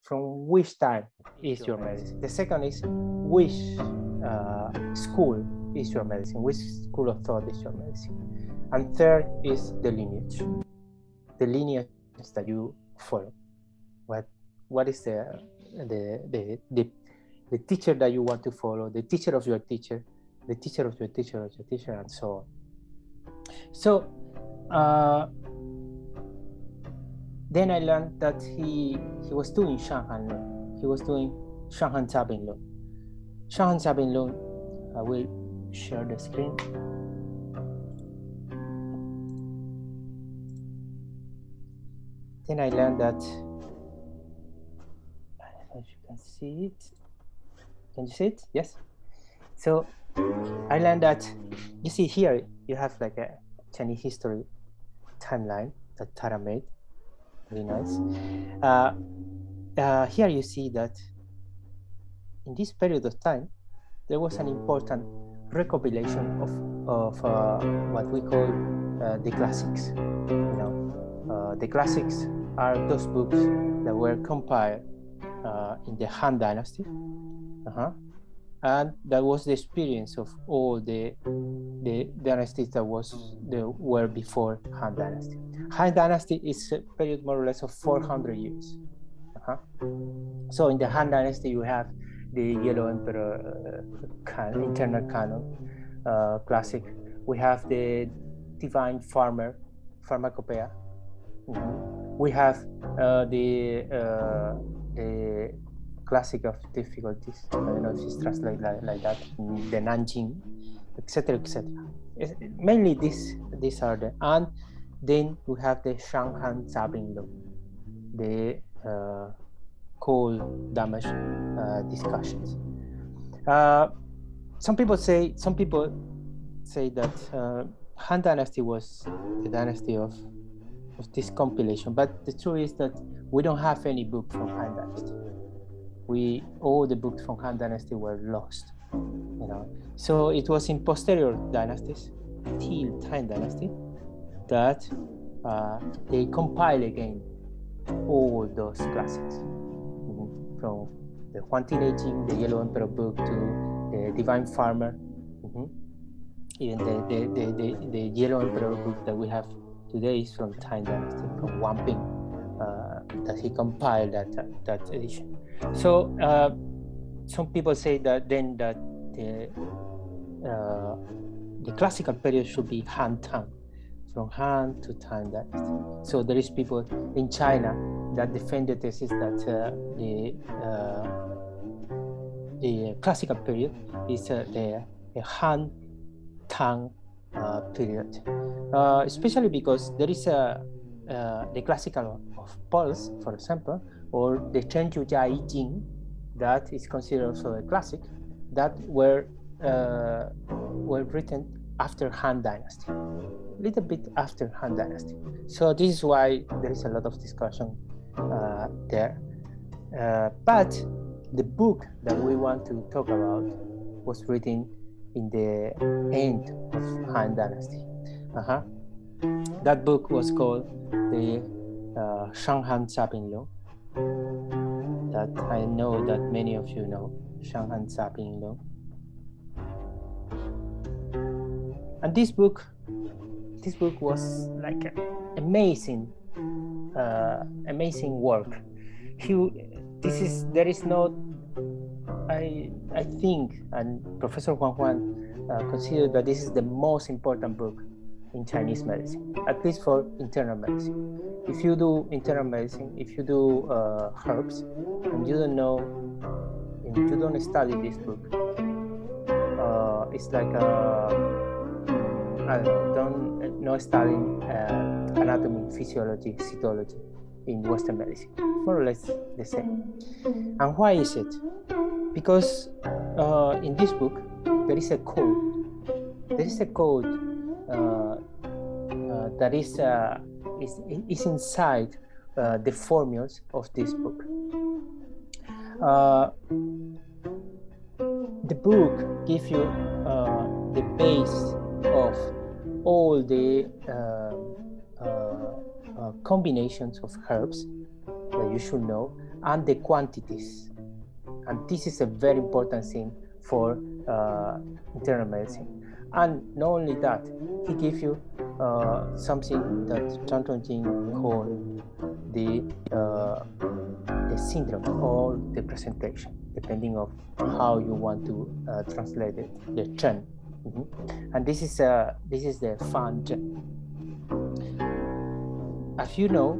from which time is your medicine. The second is which school is your medicine, which school of thought is your medicine. And third is the lineage that you follow. What is the teacher that you want to follow, the teacher of your teacher, the teacher of your teacher of your teacher, and so on. So then I learned that he was doing Shanghan Lun. He was doing Shanghan Zabin Lun. Shanghan Zabin Lun, I will share the screen. Then I learned that, as you can see it, can you see it? Yes. So I learned that, you see here, you have like a Chinese history timeline that Tara made, very nice. Here you see that in this period of time, there was an important recompilation of what we call the classics. You know, the classics are those books that were compiled in the Han Dynasty, and that was the experience of all the dynasties that were before Han Dynasty. Han Dynasty is a period more or less of 400 years. So in the Han Dynasty, you have the Yellow Emperor internal canon, classic. We have the Divine Pharmacopoeia. We have the classic of difficulties. I don't know if it's translated like that. The Nanjing, etc., etc. Mainly these are the, and then we have the Shanghan Zabin Lun, the coal damage discussions. Some people say that Han Dynasty was the dynasty of this compilation, but the truth is that we don't have any book from Han Dynasty. All the books from Han Dynasty were lost, you know. So it was in posterior dynasties, till Han Dynasty, that they compile again all those classics, from the Huang Tinei, the Yellow Emperor book, to the Divine Farmer, even the Yellow Emperor book that we have today is from Han Dynasty, from Wang Ping, that he compiled that edition. So some people say that then that the classical period should be Han Tang, from Han to Tang Dynasty. So there is people in China that defend the thesis that the classical period is the Han Tang period, especially because there is the classical of Pulse, for example, or the Chenju Jia Yi Jing, that is considered also a classic, that were written after Han Dynasty, a little bit after Han Dynasty. So this is why there is a lot of discussion there. But the book that we want to talk about was written in the end of Han Dynasty. That book was called the Shanghan Zabin Lun, that I know that many of you know, Shanghan Zabin Lun. And this book was like an amazing work. There is no, I think, and Professor Huang considered that this is the most important book in Chinese medicine, at least for internal medicine. If you do internal medicine, if you do herbs, and you don't know, and you don't study this book, it's like I don't know, studying anatomy, physiology, cytology in Western medicine, more or less the same. And why is it? Because in this book there is a code. There is a code that is inside the formulas of this book. The book gives you the base of all the combinations of herbs that you should know, and the quantities. And this is a very important thing for internal medicine. And not only that, he gives you something that Zhang Zhongjing called the syndrome or the presentation, depending on how you want to translate it, the Chen. And this is the Fan Zhen. As you know,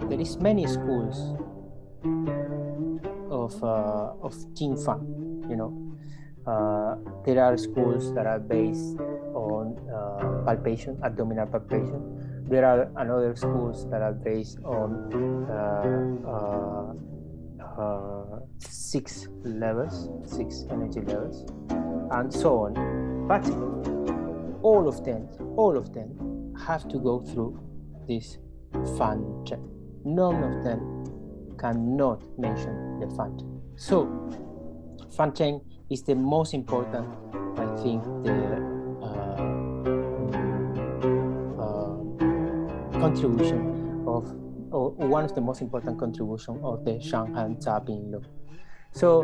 there is many schools of Jing Fan. There are schools that are based on palpation, abdominal palpation. There are another schools that are based on 6 energy levels, and so on. But all of them have to go through this Fan Zhen. None of them cannot mention the Fan Zhen. So Fan Zhen is the most important, I think, contribution of, or one of the most important contribution of the Shanghan Zabin Lu. So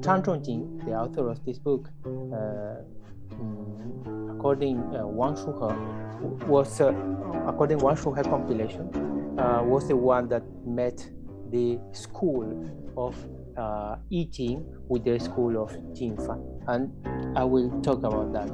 Zhang Zhongjing, the author of this book, according Wang Shuhe, was according Wang Shuhe compilation, was the one that met the school of I Ching with the school of Jing Fan, and I will talk about that